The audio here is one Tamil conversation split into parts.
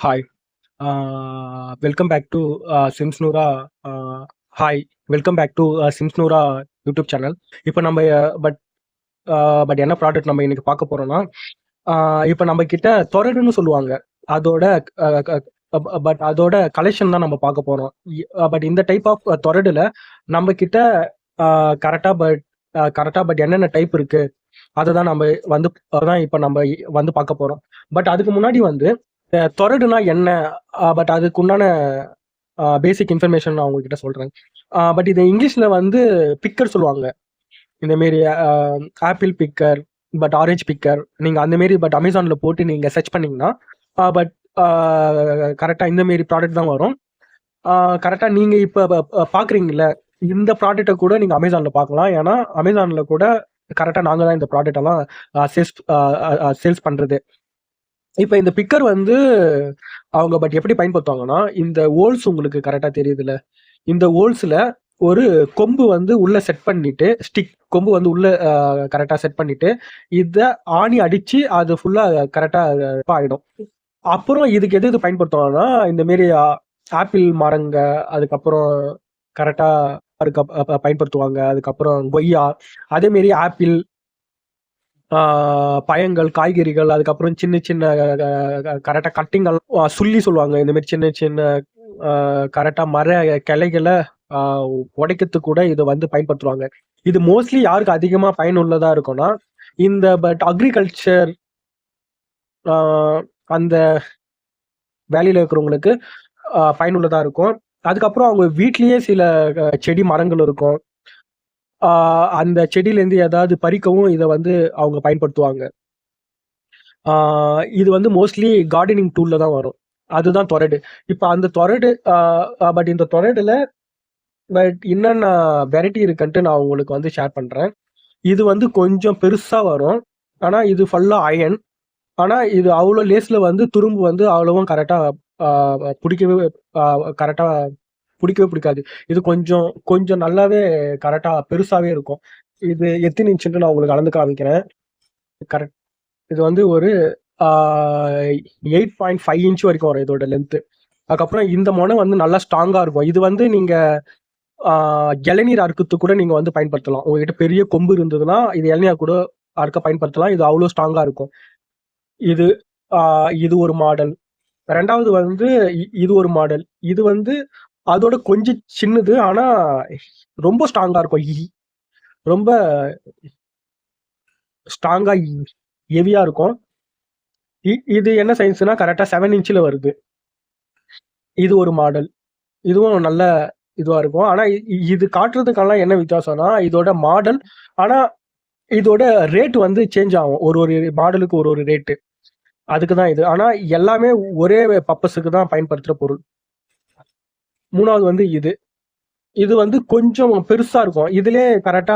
Hi. Welcome back to Sims Noora. Hi, welcome back to Sims Noora YouTube channel. இப்போ நம்ம பட் பட் என்ன ப்ராடக்ட் நம்ம இன்னைக்கு பார்க்க போறோம்னா, இப்போ நம்ம கிட்ட தொரடுன்னு சொல்லுவாங்க. அதோட பட் அதோட கலெக்ஷன் தான் நம்ம பார்க்க போறோம். பட் இந்த டைப் ஆஃப் தொரடுல நம்ம கிட்ட கரெக்டா பட் என்னென்ன டைப் இருக்கு அதை தான் நம்ம வந்து அதான் இப்போ நம்ம வந்து பார்க்க போறோம். பட் அதுக்கு முன்னாடி வந்து தொரடுனா என்ன, பட் அதுக்கு உண்டான பேசிக் இன்ஃபர்மேஷன் நான் உங்ககிட்ட சொல்றேன். பட் இது இங்கிலீஷ்ல வந்து பிக்கர் சொல்லுவாங்க. இந்த மாரி apple bigger, but orange bigger, நீங்க அந்த மாரி பட் அமேசான்ல போட்டு நீங்க சர்ச் பண்ணீங்கன்னா பட் கரெக்டா இந்த மாரி ப்ராடக்ட் தான் வரும். கரெக்டா நீங்க இப்ப பாக்குறீங்கல்ல, இந்த ப்ராடக்ட்டை கூட நீங்க அமேசான்ல பார்க்கலாம். ஏன்னா அமேசான்ல கூட கரெக்டா நாங்க தான் இந்த ப்ராடக்ட் எல்லாம் சேல்ஸ் பண்றது. இப்ப இந்த பிக்கர் வந்து அவங்க பட் எப்படி பயன்படுத்துவாங்கன்னா, இந்த ஹோல்ஸ் உங்களுக்கு கரெக்டா தெரியுதுல்ல, இந்த ஹோல்ஸ்ல ஒரு கொம்பு வந்து உள்ள செட் பண்ணிட்டு, ஸ்டிக் கொம்பு வந்து உள்ள கரெக்டா செட் பண்ணிட்டு, இத ஆணி அடிச்சு அது ஃபுல்லா கரெக்டா ஆயிடும். அப்புறம் இதுக்கு எது பயன்படுத்துவாங்கன்னா, இந்த மாரி ஆப்பிள் மரங்க, அதுக்கப்புறம் கரெக்டா பயன்படுத்துவாங்க. அதுக்கப்புறம் கொய்யா, அதே மாரி ஆப்பிள், பழங்கள், காய்கறிகள், அதுக்கப்புறம் சின்ன சின்ன கரெக்டா கட்டிங்கள், சுள்ளி சொல்லுவாங்க. இந்த மாதிரி சின்ன சின்ன கரெக்டா மர கிளைகளை உடைக்கிறதுக்கு கூட இதை வந்து பயன்படுத்துவாங்க. இது மோஸ்ட்லி யாருக்கு அதிகமா பயனுள்ளதா இருக்கும்னா, இந்த பட் அக்ரிகல்ச்சர் அந்த வேலையில இருக்கிறவங்களுக்கு பயனுள்ளதா இருக்கும். அதுக்கப்புறம் அவங்க வீட்லயே சில செடி மரங்கள் இருக்கும். அந்த செடியிலேருந்து ஏதாவது பறிக்கவும் இதை வந்து அவங்க பயன்படுத்துவாங்க. இது வந்து மோஸ்ட்லி கார்டனிங் டூல்ல தான் வரும். அதுதான் தொரடு. இப்ப அந்த தொரடு பட் இந்த தொரடுல பட் என்னென்ன வெரைட்டி இருக்குன்ட்டு நான் உங்களுக்கு வந்து ஷேர் பண்றேன். இது வந்து கொஞ்சம் பெருசா வரும். ஆனா இது ஃபுல்லா அயன். ஆனா இது அவ்வளோ லேஸ்ல வந்து துரும்பு வந்து அவ்வளவும் கரெக்டா பிடிக்கவே கரெக்டா பிடிக்கவே பிடிக்காது. இது கொஞ்சம் கொஞ்சம் நல்லாவே கரெக்டா பெருசாவே இருக்கும். இது எத்தனை இன்ச்சுன்னு நான் உங்களுக்கு அளந்து காமிக்கிறேன். கரெக்ட். இது வந்து ஒரு 8.5 இன்ச் வரைக்கும் வரும் இதோட லென்த்து. அதுக்கப்புறம் இந்த முனை வந்து நல்லா ஸ்ட்ராங்கா இருக்கும். இது வந்து நீங்க இளநீர் அறுக்கிறதுக்கு கூட நீங்க வந்து பயன்படுத்தலாம். உங்ககிட்ட பெரிய கொம்பு இருந்ததுன்னா இது இளநீர் கூட அறுக்க பயன்படுத்தலாம். இது அவ்வளோ ஸ்ட்ராங்கா இருக்கும். இது இது ஒரு மாடல். ரெண்டாவது வந்து இது ஒரு மாடல். இது வந்து அதோட கொஞ்சம் சின்னது, ஆனா ரொம்ப ஸ்ட்ராங்கா இருக்கும். ரொம்ப ஸ்ட்ராங்கா ஹெவியா இருக்கும். இது என்ன சைஸ்னா கரெக்டா 7 இன்ச்ல வருது. இது ஒரு மாடல். இதுவும் நல்ல இதுவா இருக்கும். ஆனா இது காட்டுறதுக்கெல்லாம் என்ன வித்தியாசம்னா, இதோட மாடல், ஆனா இதோட ரேட் வந்து சேஞ்ச் ஆகும். ஒரு ஒரு மாடலுக்கு ஒரு ஒரு ரேட்டு. அதுக்கு தான் இது. ஆனா எல்லாமே ஒரே பர்பஸுக்கு தான் பயன்படுத்துற பொருள். மூணாவது வந்து இது. இது வந்து கொஞ்சம் பெருசா இருக்கும். இதுலயே கரெக்டா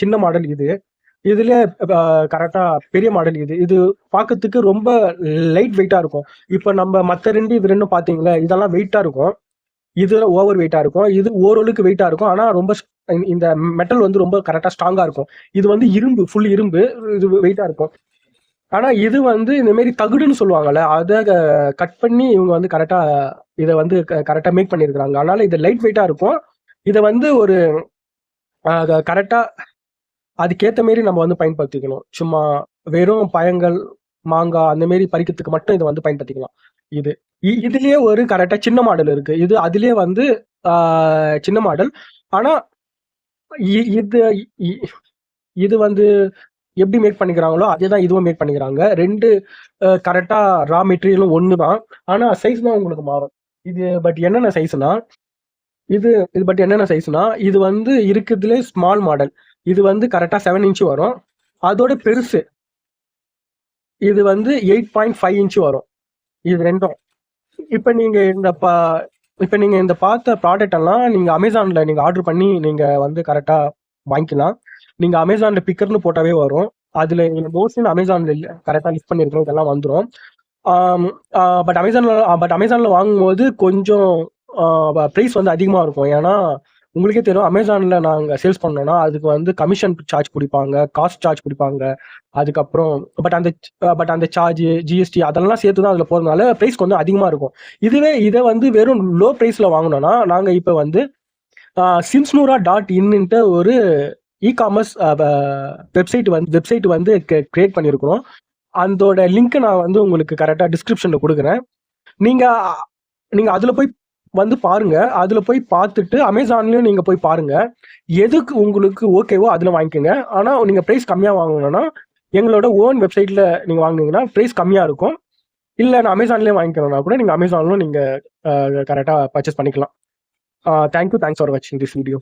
சின்ன மாடல் இது. இதுலயே கரெக்டா பெரிய மாடல் இது. இது பார்க்கறதுக்கு ரொம்ப லைட் வெயிட்டா இருக்கும். இப்ப நம்ம மத்த இது ரெண்டும் பாத்தீங்களா, இதெல்லாம் வெயிட்டா இருக்கும். இது ஓவர் வெயிட்டா இருக்கும். இது ஓரளவுக்கு வெயிட்டா இருக்கும். ஆனா ரொம்ப இந்த மெட்டல் வந்து ரொம்ப கரெக்டா ஸ்ட்ராங்கா இருக்கும். இது வந்து இரும்பு, ஃபுல் இரும்பு. இது வெயிட்டா இருக்கும். ஆனா இது வந்து இந்த மாதிரி தகுடுன்னு சொல்லுவாங்கல்ல, அதை கட் பண்ணி இவங்க வந்து கரெக்டா இதை வந்து கரெக்டா மேக் பண்ணியிருக்கிறாங்க. அதனால இது லைட் வெயிட்டா இருக்கும். இதை வந்து ஒரு கரெக்டா அதுக்கேற்ற மாரி நம்ம வந்து பயன்படுத்திக்கணும். சும்மா வெறும் பழங்கள், மாங்காய் அந்த மாரி பறிக்கிறதுக்கு மட்டும் இதை வந்து பயன்படுத்திக்கலாம். இது இதுலயே ஒரு கரெக்டா சின்ன மாடல் இருக்கு. இது அதுலயே வந்து சின்ன மாடல். ஆனா இது இது வந்து எப்படி மேக் பண்ணிக்கிறாங்களோ அதே தான் இதுவும் மேக் பண்ணிக்கிறாங்க. ரெண்டு கரெக்டா ரா மெட்டீரியலும் ஒன்று தான். ஆனா சைஸ் தான் உங்களுக்கு மாறும். இது பட் என்னென்ன சைஸ்னா இது இது பட் என்னென்ன சைஸ்னா இது வந்து இருக்கிறதுலே ஸ்மால் மாடல். இது வந்து கரெக்டா 7 இன்ச் வரும். அதோட பெருசு இது வந்து 8.5 இன்ச் வரும். இது ரெண்டும். இப்ப நீங்க இந்த பார்த்த ப்ராடக்ட் எல்லாம் நீங்க அமேசான்ல நீங்க ஆர்டர் பண்ணி நீங்க வந்து கரெக்டா வாங்கிக்கலாம். நீங்க அமேசான்ல பிக்கர்னு போட்டாவே வரும். அதுல மோஸ்ட்லி அமேசான்ல கரெக்டா லிஸ்ட் பண்ணிருக்கோம், இதெல்லாம் வந்துடும். பட் அமேசான்ல வாங்கும்போது கொஞ்சம் ப்ரைஸ் வந்து அதிகமா இருக்கும். ஏன்னா உங்களுக்கே தெரியும் அமேசான்ல நாங்க சேல்ஸ் பண்ணோம்னா அதுக்கு வந்து கமிஷன் சார்ஜ் பிடிப்பாங்க, காஸ்ட் சார்ஜ் பிடிப்பாங்க. அதுக்கப்புறம் பட் அந்த சார்ஜ், ஜிஎஸ்டி அதெல்லாம் சேர்த்து தான் அதில் போகிறதுனால ப்ரைஸ் கொஞ்சம் அதிகமாக இருக்கும். இதுவே இதை வந்து வெறும் லோ ப்ரைஸில் வாங்கினோம்னா நாங்கள் இப்போ வந்து சின்ஸ்னூரா டாட் இன்னுட்டு ஒரு இ-காமர்ஸ் வெப்சைட் வந்து கிரியேட் பண்ணியிருக்கிறோம். அதோட லிங்க்கை நான் வந்து உங்களுக்கு கரெக்டாக டிஸ்கிரிப்ஷனில் கொடுக்குறேன். நீங்கள் அதில் போய் வந்து பாருங்க. அதில் போய் பார்த்துட்டு அமேசான்லேயும் நீங்கள் போய் பாருங்க. எதுக்கு உங்களுக்கு ஓகேவோ அதில் வாங்கிக்கோங்க. ஆனால் நீங்கள் ப்ரைஸ் கம்மியாக வாங்கணும்னா எங்களோட ஓன் வெப்சைட்டில் நீங்கள் வாங்கினீங்கன்னா ப்ரைஸ் கம்மியாக இருக்கும். இல்லை நான் அமேசான்லேயே வாங்கிக்கணும்னா கூட நீங்கள் அமேசான்லும் நீங்கள் கரெக்டாக பர்ச்சேஸ் பண்ணிக்கலாம். தேங்க்யூ, தேங்க்ஸ் ஃபார் வாட்சிங் திஸ் வீடியோ.